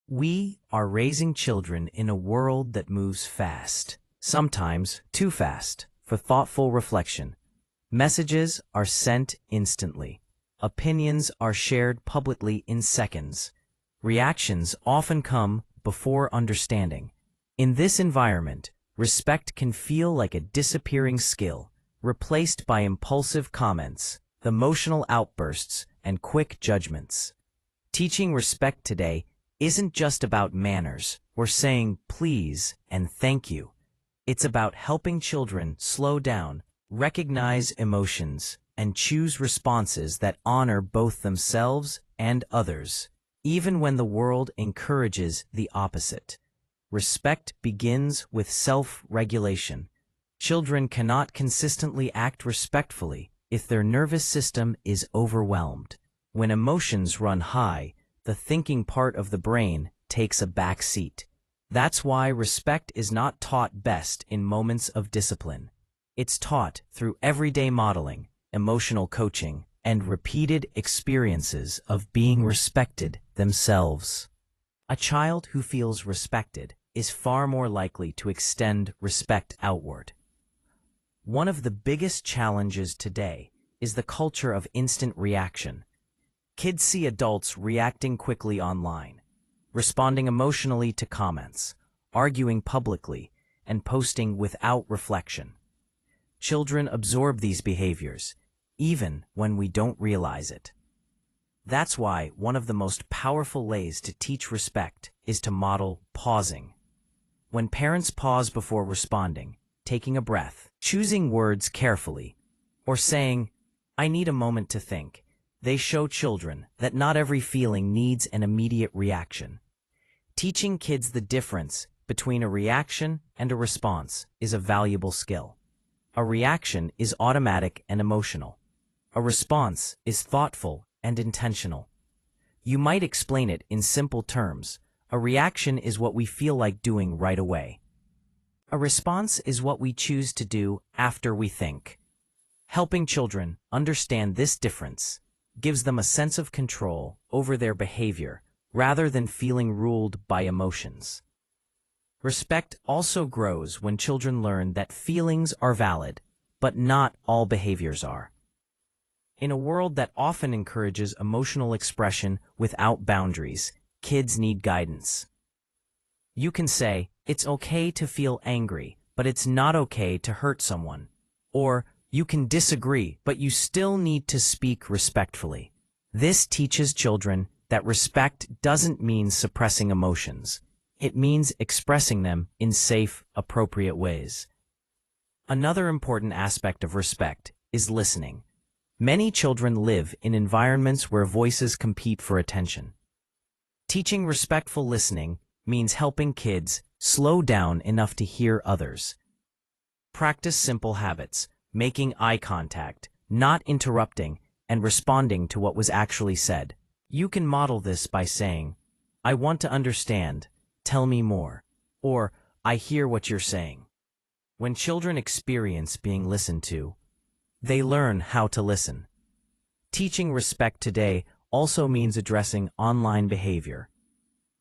We are raising children in a world that moves fast, sometimes too fast, for thoughtful reflection. Messages are sent instantly. Opinions are shared publicly in seconds. Reactions often come before understanding. In this environment, respect can feel like a disappearing skill, replaced by impulsive comments, emotional outbursts, and quick judgments. Teaching respect today isn't just about manners or saying please and thank you. It's about helping children slow down, recognize emotions, and choose responses that honor both themselves and others, even when the world encourages the opposite. Respect begins with self-regulation. Children cannot consistently act respectfully if their nervous system is overwhelmed. When emotions run high, the thinking part of the brain takes a back seat. That's why respect is not taught best in moments of discipline. It's taught through everyday modeling, emotional coaching, and repeated experiences of being respected themselves. A child who feels respected is far more likely to extend respect outward. One of the biggest challenges today is the culture of instant reaction. Kids see adults reacting quickly online, responding emotionally to comments, arguing publicly, and posting without reflection. Children absorb these behaviors, even when we don't realize it. That's why one of the most powerful ways to teach respect is to model pausing. When parents pause before responding, taking a breath, choosing words carefully, or saying, "I need a moment to think," they show children that not every feeling needs an immediate reaction. Teaching kids the difference between a reaction and a response is a valuable skill. A reaction is automatic and emotional. A response is thoughtful and intentional. You might explain it in simple terms. A reaction is what we feel like doing right away. A response is what we choose to do after we think. Helping children understand this difference gives them a sense of control over their behavior rather than feeling ruled by emotions. Respect also grows when children learn that feelings are valid, but not all behaviors are. In a world that often encourages emotional expression without boundaries, kids need guidance. You can say, "It's okay to feel angry, but it's not okay to hurt someone." Or, "You can disagree, but you still need to speak respectfully." This teaches children that respect doesn't mean suppressing emotions. It means expressing them in safe, appropriate ways. Another important aspect of respect is listening. Many children live in environments where voices compete for attention. Teaching respectful listening means helping kids slow down enough to hear others. Practice simple habits, making eye contact, not interrupting, and responding to what was actually said. You can model this by saying, "I want to understand, tell me more," or "I hear what you're saying." When children experience being listened to, they learn how to listen. Teaching respect today also means addressing online behavior.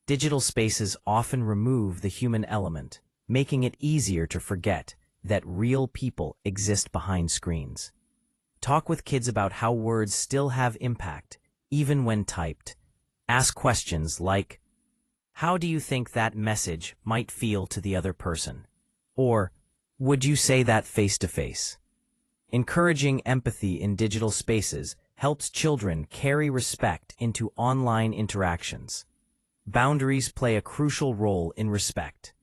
Digital spaces often remove the human element, making it easier to forget that real people exist behind screens. Talk with kids about how words still have impact, even when typed. Ask questions like, "How do you think that message might feel to the other person?" Or, "Would you say that face to face?" Encouraging empathy in digital spaces helps children carry respect into online interactions. Boundaries play a crucial role in respect.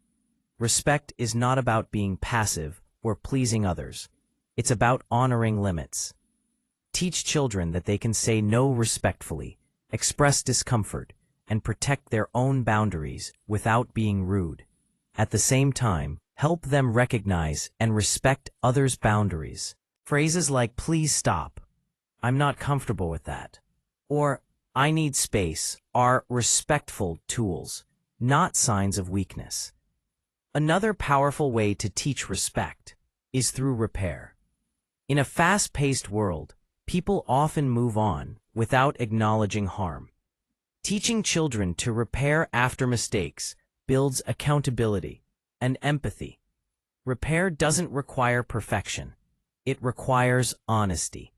Respect is not about being passive or pleasing others. It's about honoring limits. Teach children that they can say no respectfully, express discomfort, and protect their own boundaries without being rude. At the same time, help them recognize and respect others' boundaries. Phrases like "please stop," "I'm not comfortable with that," or "I need space" are respectful tools, not signs of weakness. Another powerful way to teach respect is through repair. In a fast-paced world, people often move on without acknowledging harm. Teaching children to repair after mistakes builds accountability and empathy. Repair doesn't require perfection. It requires honesty.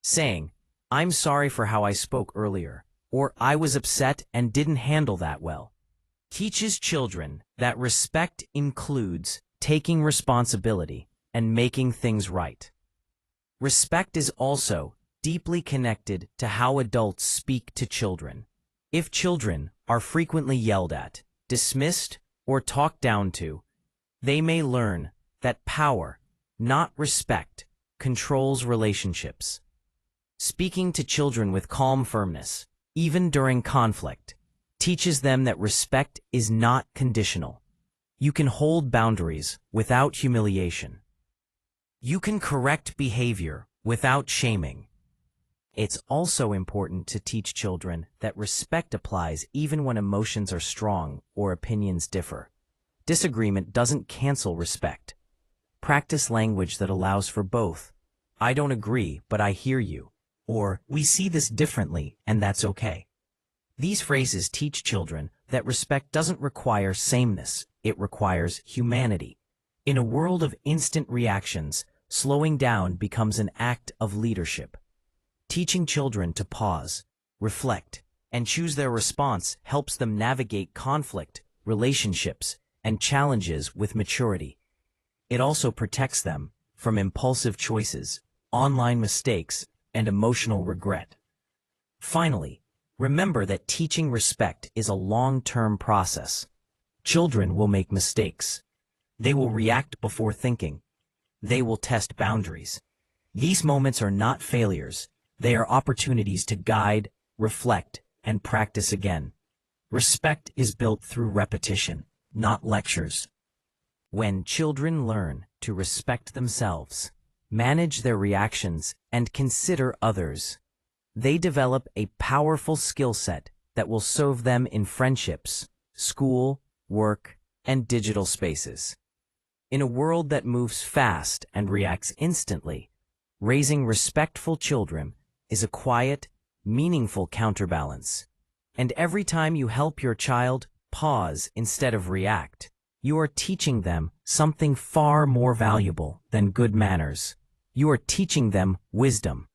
Saying, "I'm sorry for how I spoke earlier," or "I was upset and didn't handle that well," teaches children that respect includes taking responsibility and making things right. Respect is also deeply connected to how adults speak to children. If children are frequently yelled at, dismissed, or talked down to, they may learn that power, not respect, controls relationships. Speaking to children with calm firmness, even during conflict, teaches them that respect is not conditional. You can hold boundaries without humiliation. You can correct behavior without shaming. It's also important to teach children that respect applies even when emotions are strong or opinions differ. Disagreement doesn't cancel respect. Practice language that allows for both. "I don't agree, but I hear you," or "We see this differently, and that's okay." These phrases teach children that respect doesn't require sameness, it requires humanity. In a world of instant reactions, slowing down becomes an act of leadership. Teaching children to pause, reflect, and choose their response helps them navigate conflict, relationships, and challenges with maturity. It also protects them from impulsive choices, online mistakes, and emotional regret. Finally, remember that teaching respect is a long-term process. Children will make mistakes. They will react before thinking. They will test boundaries. These moments are not failures. They are opportunities to guide, reflect, and practice again. Respect is built through repetition, not lectures. When children learn to respect themselves, manage their reactions, and consider others, they develop a powerful skill set that will serve them in friendships, school, work, and digital spaces. In a world that moves fast and reacts instantly, raising respectful children is a quiet, meaningful counterbalance. And every time you help your child pause instead of react, you are teaching them something far more valuable than good manners. You are teaching them wisdom.